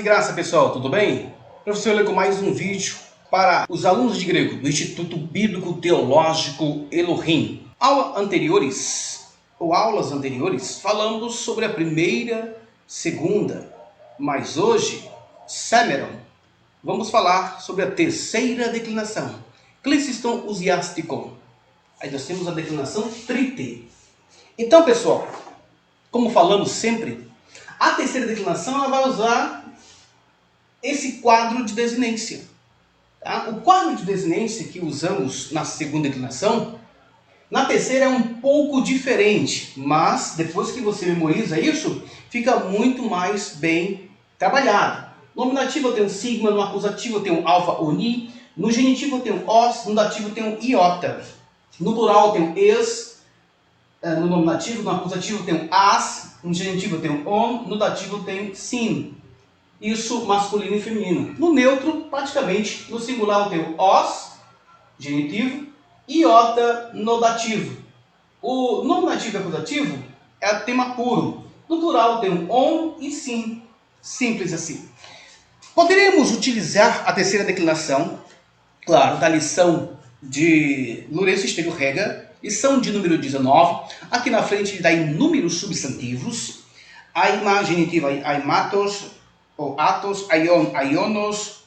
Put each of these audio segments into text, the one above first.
e graça, pessoal, tudo bem? Professor Lê com mais um vídeo para os alunos de grego do Instituto Bíblico Teológico Elohim. Aulas anteriores, falamos sobre a primeira, segunda, mas hoje, Semeron, vamos falar sobre a terceira declinação, Clesiston Usiasticon. Aí nós temos a declinação trite. Então, pessoal, como falamos sempre, a terceira declinação ela vai usar esse quadro de desinência. Tá? O quadro de desinência que usamos na segunda declinação, na terceira é um pouco diferente, mas depois que você memoriza isso, fica muito mais bem trabalhado. No nominativo eu tenho sigma, no acusativo eu tenho alfa ou ni, no genitivo eu tenho os, no dativo eu tenho iota, no plural eu tenho es, no nominativo, no acusativo eu tenho as, no genitivo eu tenho on, no dativo eu tenho sin. Isso masculino e feminino. No neutro, praticamente, no singular eu tenho os, genitivo, iota no dativo. O nominativo e acusativo é tema puro. No plural eu tenho on e sin. Simples assim. Poderíamos utilizar a terceira declinação, claro, da lição de Lourenço Estevão Rega, lição de número 19. Aqui na frente ele dá inúmeros substantivos. Aima, genitivo, aimatos, ou atos, aion, aionos,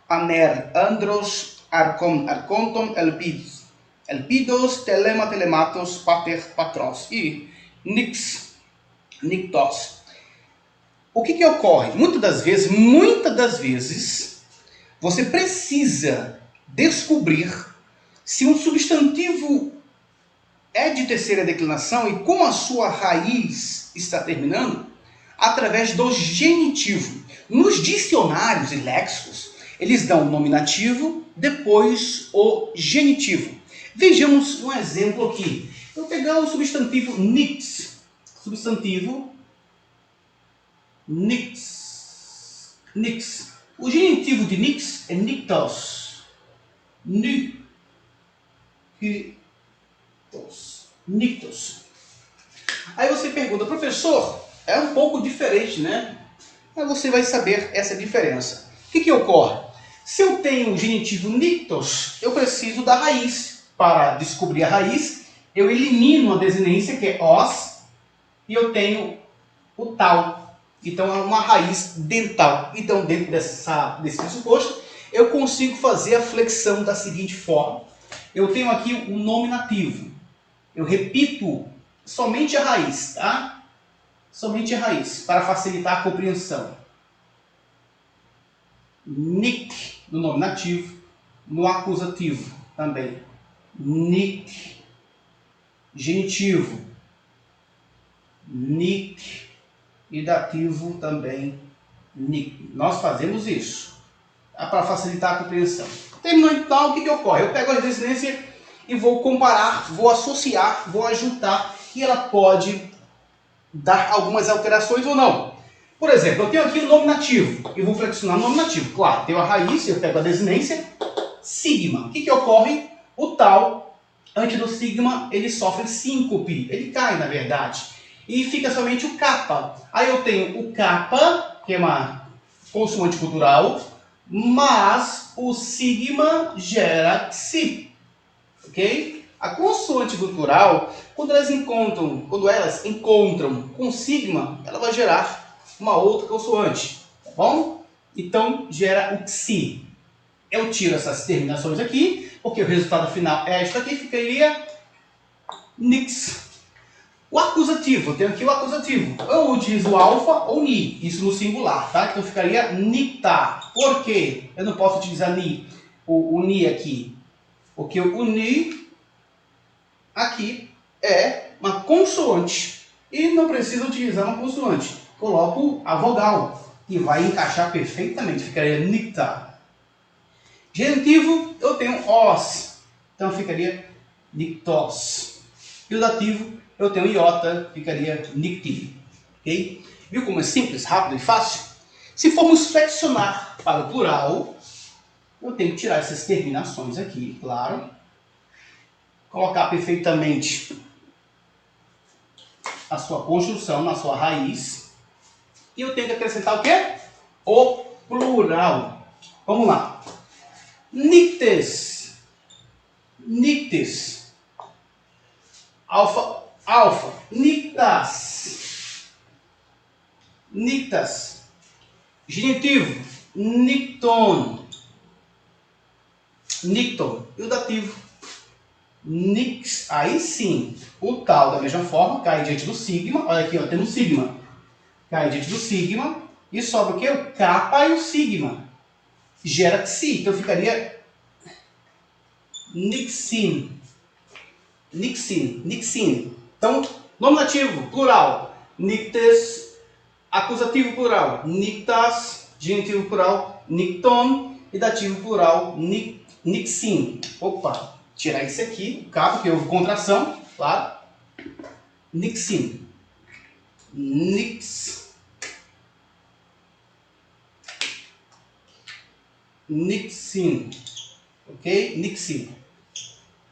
aner, andros, arcon, arconton, elpidos. Elpidos, telema, telematos, pater, patros. E nix, nictos. O que ocorre? Muitas das vezes, você precisa descobrir se um substantivo é de terceira declinação e como a sua raiz está terminando, através do genitivo. Nos dicionários e léxicos, eles dão o nominativo, depois o genitivo. Vejamos um exemplo aqui. Eu vou pegar o substantivo nix. Substantivo nix. Nix. O genitivo de nix é nictos. Nictos. Aí você pergunta, professor, é um pouco diferente, né? Mas você vai saber essa diferença. O que ocorre? Se eu tenho o genitivo nictos, eu preciso da raiz. Para descobrir a raiz, eu elimino a desinência, que é os, e eu tenho o tal. Então é uma raiz dental. Então, dentro desse pressuposto, eu consigo fazer a flexão da seguinte forma. Eu tenho aqui o nominativo. Eu repito somente a raiz, tá? Somente a raiz, para facilitar a compreensão. Nick, no nominativo, no acusativo também. Nick, genitivo. Nick, e dativo também. Nick. Nós fazemos isso, tá? Para facilitar a compreensão. Terminou então, o que ocorre? Eu pego a desinência e vou comparar, vou associar, vou ajuntar, e ela pode dar algumas alterações ou não. Por exemplo, eu tenho aqui o nominativo, e vou flexionar o nominativo. Claro, tenho a raiz, eu pego a desinência, sigma. O que ocorre? O tal, antes do sigma, ele sofre síncope, ele cai na verdade, e fica somente o kappa. Aí eu tenho o kappa, que é uma consoante cultural, mas o sigma gera psi, ok? A consoante cultural, quando elas encontram com sigma, ela vai gerar uma outra consoante, tá bom? Então gera o psi. Eu tiro essas terminações aqui, porque o resultado final é esta aqui, ficaria nix. O acusativo, eu tenho aqui o acusativo. Eu utilizo alfa ou ni, isso no singular, tá? Então ficaria nita. Por quê? Eu não posso utilizar ni, o ni aqui, porque o ni aqui é uma consoante e não precisa utilizar uma consoante. Coloco a vogal que vai encaixar perfeitamente, ficaria nicta. Genitivo eu tenho os, então ficaria nictos. E o dativo eu tenho iota, ficaria nicti. Ok? Viu como é simples, rápido e fácil? Se formos flexionar para o plural, eu tenho que tirar essas terminações aqui, claro. Colocar perfeitamente a sua construção na sua raiz. E eu tenho que acrescentar o quê? o plural. Vamos lá. Nictes. Nictes. Alfa. Nictas. Nictas. Genitivo. Nicton. Nicton. E o dativo. Nix. Aí sim, o tal da mesma forma cai diante do sigma. Olha aqui, ó, temos sigma. Cai diante do sigma. E sobra o quê? O kappa e o sigma. Gera psi. Então ficaria nixin. Nixin. Nixin. Então, nominativo, plural. Nictes. Acusativo, plural. Nictas. Genitivo, plural. Nicton. E dativo, plural. Nixin. Opa. Tirar isso aqui, o cabo, que houve contração, claro. Nixin. Nixin. Ok? Nixin.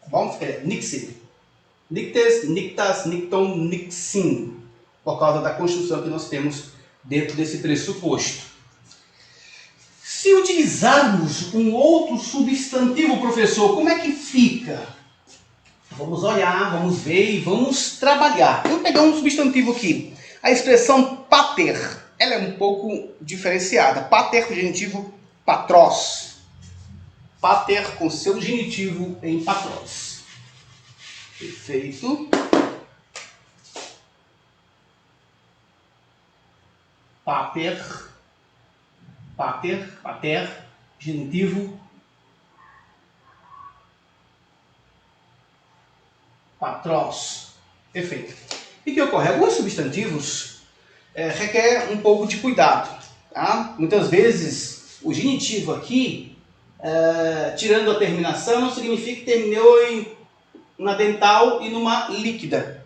Vamos escrever. Nixin. Nictes, nictas, nicton, nixin. Por causa da construção que nós temos dentro desse pressuposto. Se utilizarmos um outro substantivo, professor, como é que fica? Vamos olhar, vamos ver e vamos trabalhar. Eu vou pegar um substantivo aqui. A expressão pater, ela é um pouco diferenciada. Pater com genitivo patros. Pater com seu genitivo em patros. Perfeito. Pater. Pater, genitivo, patros. Perfeito. E que ocorre? Alguns substantivos requer um pouco de cuidado. Tá? Muitas vezes o genitivo aqui, tirando a terminação, não significa que terminou na dental e numa líquida.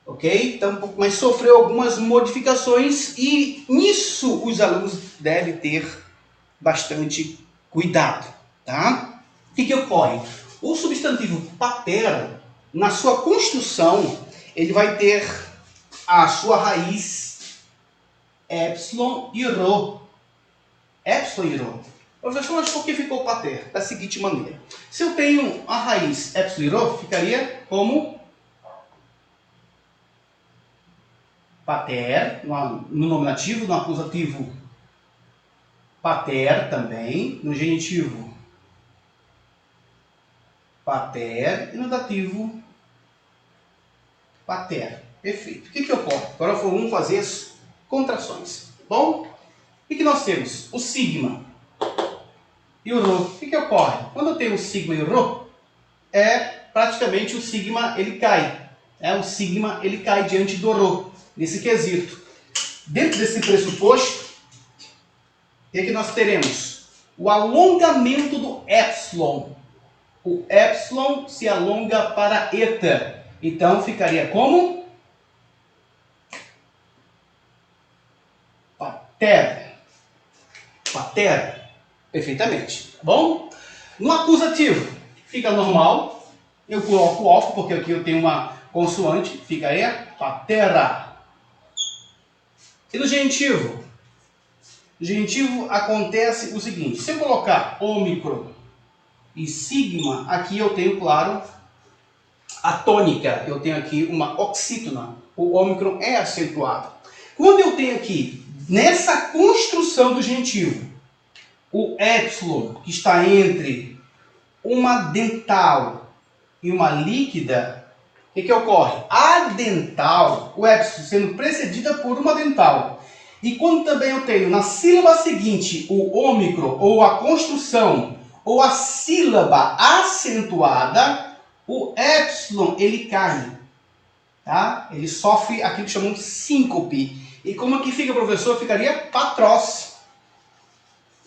Ok? Então, mas sofreu algumas modificações e nisso os alunos devem ter bastante cuidado. Tá? O que ocorre? O substantivo pater, na sua construção, ele vai ter a sua raiz epsilon e rho. Epsilon e rho. Professor, mas por que ficou pater? Da seguinte maneira. Se eu tenho a raiz epsilon e rho, ficaria como pater, no nominativo, no acusativo pater também, no genitivo pater e no dativo pater. Perfeito. O que ocorre? Agora vamos fazer as contrações. Bom, o que nós temos? O sigma e o rho. O que ocorre? Quando eu tenho o sigma e o rho, praticamente o sigma ele cai. O sigma ele cai diante do rho, nesse quesito. Dentro desse pressuposto, o que nós teremos? O alongamento do epsilon. O epsilon se alonga para eta. Então ficaria como? Pater. Pater. Perfeitamente. Tá bom? No acusativo, fica normal. Eu coloco o alfa, porque aqui eu tenho uma consoante. Fica aí, patera. E no genitivo? No genitivo acontece o seguinte. Se eu colocar ômicron e sigma, aqui eu tenho, claro, a tônica. Eu tenho aqui uma oxítona. O ômicron é acentuado. Quando eu tenho aqui, nessa construção do genitivo, o epsilon, que está entre uma dental e uma líquida, o que ocorre? A dental, o epsilon sendo precedida por uma dental. E quando também eu tenho na sílaba seguinte o ômicron, ou a construção, ou a sílaba acentuada, o epsilon ele cai. Tá? Ele sofre aquilo que chamamos de síncope. E como aqui fica, professor? Ficaria patros.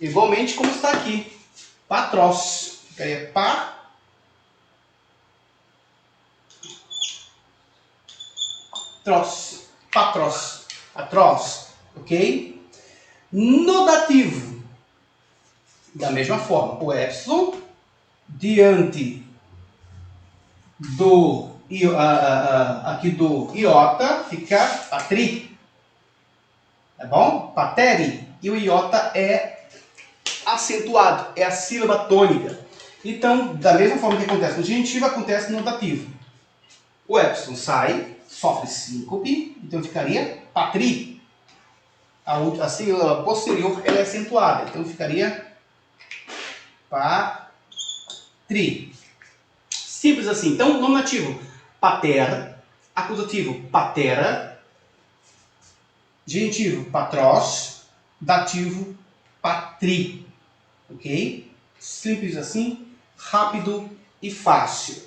Igualmente como está aqui. Patros. Ficaria patros. Patros. Patros. Ok? No dativo, da mesma forma, o epsilon diante do aqui do iota fica patri. Tá bom? Pateri. e o iota é acentuado, é a sílaba tônica. Então, da mesma forma que acontece no genitivo, acontece no dativo. O epsilon sai, sofre síncope, então ficaria patri. A sílaba posterior ela é acentuada, então ficaria patri. Simples assim. Então, nominativo, patera. Acusativo, patera. Genitivo, patros. Dativo, patri. Ok? Simples assim, rápido e fácil.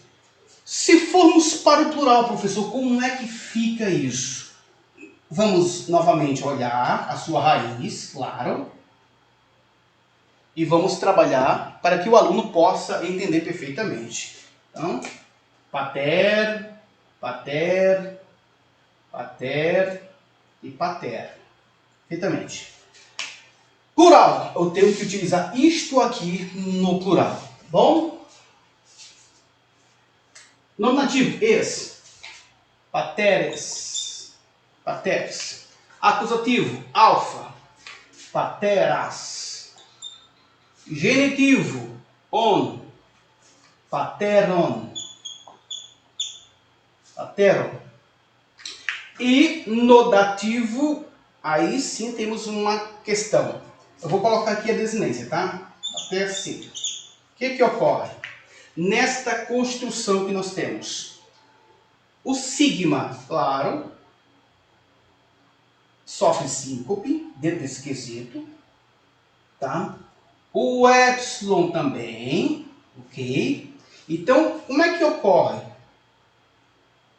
Se formos para o plural, professor, como é que fica isso? Vamos novamente olhar a sua raiz, claro. E vamos trabalhar para que o aluno possa entender perfeitamente. Então, pater, pater, pater e pater. Perfeitamente. Plural, eu tenho que utilizar isto aqui no plural. Bom? Nominativo, es. Pateres. Pateres. Acusativo, alfa. Pateras. Genitivo, on. Pateron. Pateron. E no dativo, aí sim temos uma questão. Eu vou colocar aqui a desinência, tá? Até assim. O que ocorre? Nesta construção que nós temos. O sigma, claro, sofre síncope dentro desse quesito. Tá? O epsilon também, ok? Então, como é que ocorre?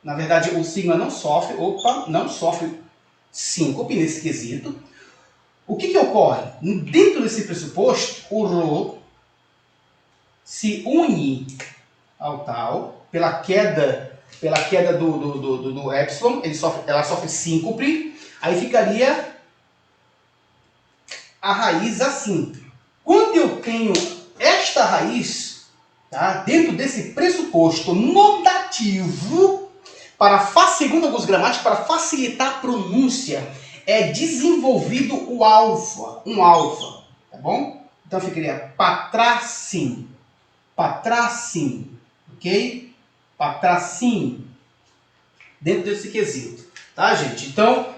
Na verdade, o sigma não sofre síncope nesse quesito. O que ocorre? Dentro desse pressuposto, o rho se une ao tal, pela queda do epsilon, ela sofre síncope, aí ficaria a raiz assim. Quando eu tenho esta raiz, tá, dentro desse pressuposto no dativo, segundo alguns gramáticos, para facilitar a pronúncia, é desenvolvido o alfa, um alfa, tá bom? Então ficaria patracim, patracim, ok? Patracim, dentro desse quesito, tá, gente? Então,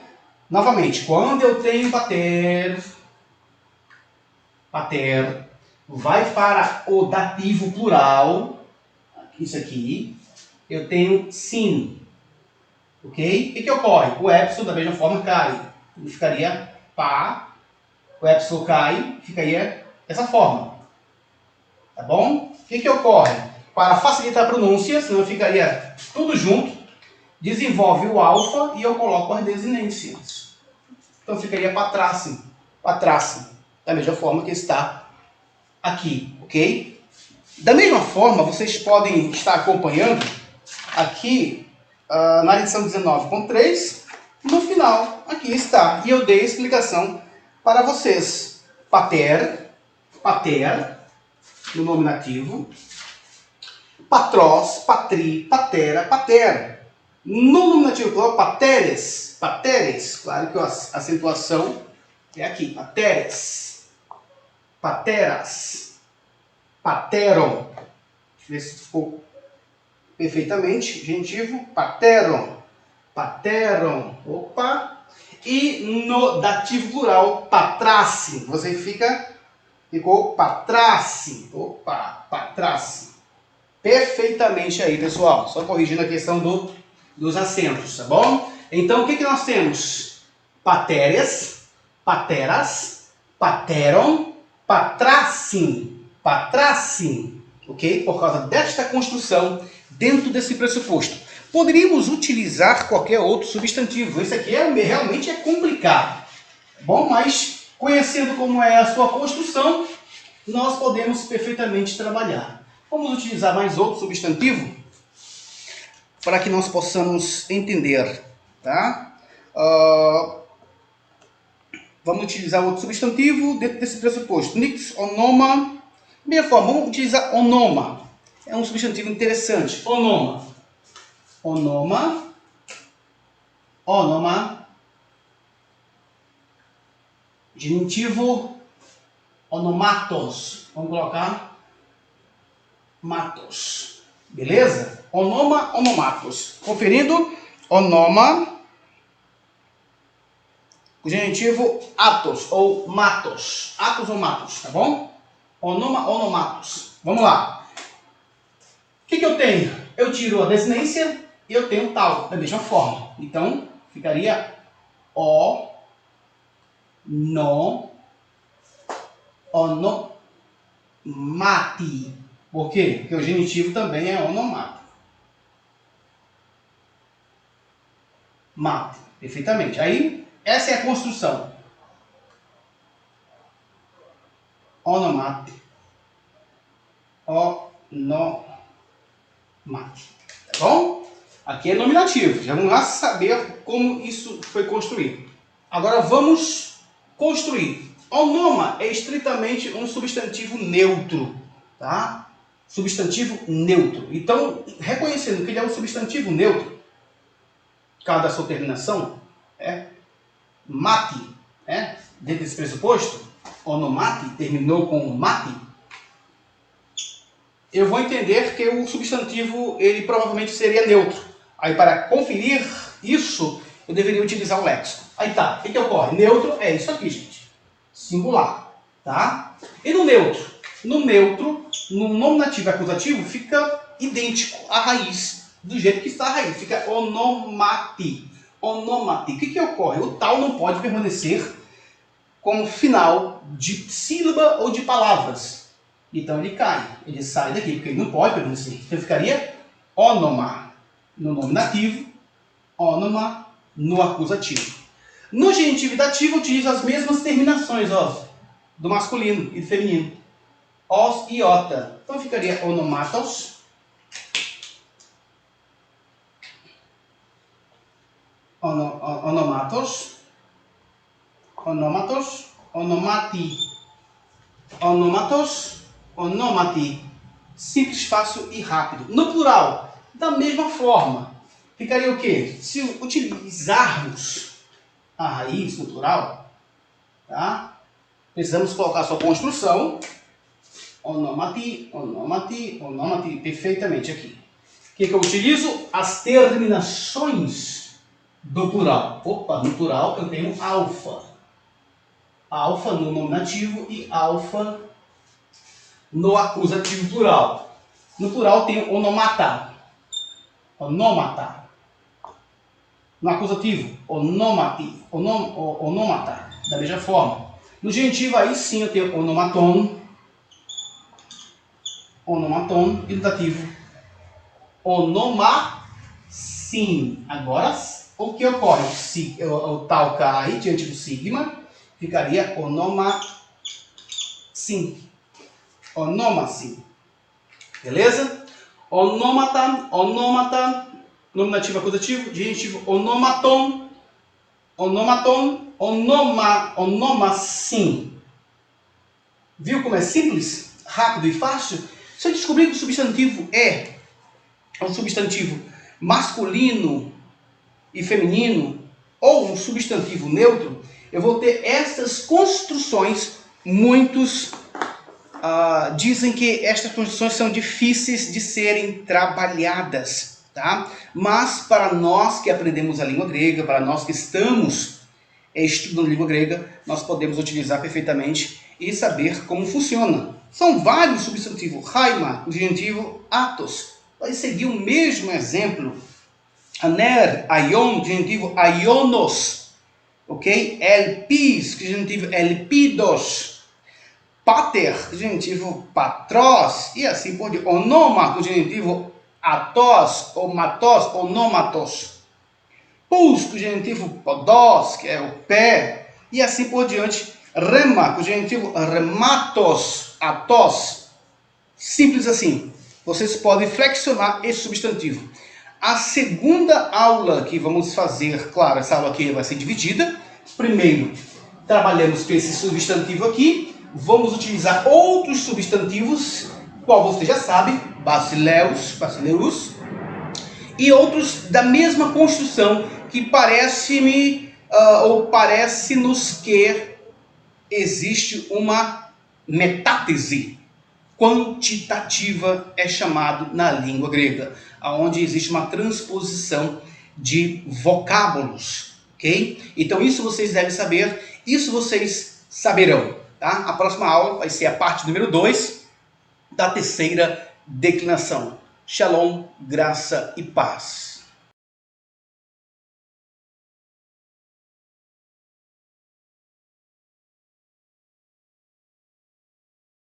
novamente, quando eu tenho pater, vai para o dativo plural, isso aqui, eu tenho sim, ok? O que ocorre? O epsilon da mesma forma cai, ficaria pá, o epsilon cai, ficaria dessa forma, tá bom? O que ocorre? Para facilitar a pronúncia, senão ficaria tudo junto, desenvolve o alfa e eu coloco as desinências. Então ficaria patracim, da mesma forma que está aqui, ok? Da mesma forma, vocês podem estar acompanhando aqui na lição 19.3, no final, aqui está. E eu dei a explicação para vocês. Pater, no nominativo. Patros, patri, patera, patera. No nominativo plural, pateres, claro que a acentuação é aqui, pateres, pateras, pateron. Deixa eu ver se ficou perfeitamente. Genitivo, pateron, opa. E no dativo plural, patrace. Você ficou patrace, opa, patrace. Perfeitamente aí, pessoal. Só corrigindo a questão dos acentos, tá bom? Então, o que nós temos? Pateres, pateras, pateron, patracim, ok? Por causa desta construção dentro desse pressuposto. Poderíamos utilizar qualquer outro substantivo. Esse aqui realmente é complicado, tá bom? Mas, conhecendo como é a sua construção, nós podemos perfeitamente trabalhar. Vamos utilizar mais outro substantivo para que nós possamos entender, tá? Vamos utilizar outro substantivo dentro desse pressuposto. Nix, onoma. Minha forma, vamos utilizar onoma. É um substantivo interessante. Onoma. Genitivo onomatos. Vamos colocar matos. Beleza? Onoma, onomatos. Conferindo, onoma, o genitivo atos ou matos. Atos ou matos, tá bom? Onoma, onomatos. Vamos lá. O que eu tenho? Eu tiro a desinência e eu tenho tal, da mesma forma. Então, ficaria o, no, onomati. Por quê? Porque o genitivo também é onomati. Mate. Perfeitamente. Aí, essa é a construção. Onomati. Onomati. Tá bom? Aqui é nominativo. Já vamos lá saber como isso foi construído. Agora vamos construir. Onoma é estritamente um substantivo neutro. Tá? Substantivo neutro. Então, reconhecendo que ele é um substantivo neutro, cada sua terminação é mate, dentro desse pressuposto, onomati terminou com mate, eu vou entender que o substantivo ele provavelmente seria neutro. Aí para conferir isso, eu deveria utilizar o léxico. Aí tá, o que ocorre? Neutro é isso aqui, gente. Singular, tá? E no neutro? No neutro, no nominativo acusativo, fica idêntico à raiz. Do jeito que está a raiz, fica onomati. Onomati. O que ocorre? O tal não pode permanecer como final de sílaba ou de palavras. Então ele cai, ele sai daqui, porque ele não pode permanecer. Então ficaria onoma no nominativo, onoma no acusativo. No genitivo e dativo eu utilizo as mesmas terminações, ó, do masculino e do feminino. Os e ota. Então ficaria onomatos, onomatos, onomatos, onomati, onomatos, onomati. Simples, fácil e rápido. No plural, da mesma forma. Ficaria o quê? Se utilizarmos a raiz no plural, tá? Precisamos colocar a sua construção. Onomati, onomati, onomati. Perfeitamente aqui. O que eu utilizo? As terminações do plural. Opa, no plural eu tenho alfa. Alfa no nominativo e alfa no acusativo plural. No plural tem onomata. Onomata. No acusativo, onomati. Onomata. Da mesma forma. No genitivo, aí sim eu tenho onomaton. Onomaton. E no dativo, onomasim. Agora, o que ocorre? O tal cai diante do sigma, ficaria onomasim. Onomasim. Beleza? Onomatan, onomatan, nominativo acusativo, genitivo onomaton, onomaton, onomasim. Viu como é simples, rápido e fácil? Se eu descobrir que o substantivo é um substantivo masculino e feminino, ou um substantivo neutro, eu vou ter essas construções. Muitos dizem que estas construções são difíceis de serem trabalhadas, tá? Mas para nós que aprendemos a língua grega, para nós que estamos estudando língua grega, nós podemos utilizar perfeitamente e saber como funciona. São vários substantivos. Haima, o genitivo atos, vai seguir o mesmo exemplo. Aner, aion, genitivo aionos, ok? Elpis, genitivo elpidos. Pater, genitivo patros, e assim por diante. Onoma, genitivo atos, ou matos, onomatos. Pus, genitivo podos, que é o pé, e assim por diante. Rema, genitivo rematos, atos. Simples assim. Vocês podem flexionar esse substantivo. A segunda aula que vamos fazer, claro, essa aula aqui vai ser dividida. Primeiro, trabalhamos com esse substantivo aqui. Vamos utilizar outros substantivos, qual você já sabe, basileus, basileus, e outros da mesma construção que parece-me, ou parece-nos que existe uma metátese quantitativa, é chamado na língua grega, onde existe uma transposição de vocábulos, ok? Então isso vocês devem saber, isso vocês saberão, tá? A próxima aula vai ser a parte número 2 da terceira declinação. Shalom, graça e paz.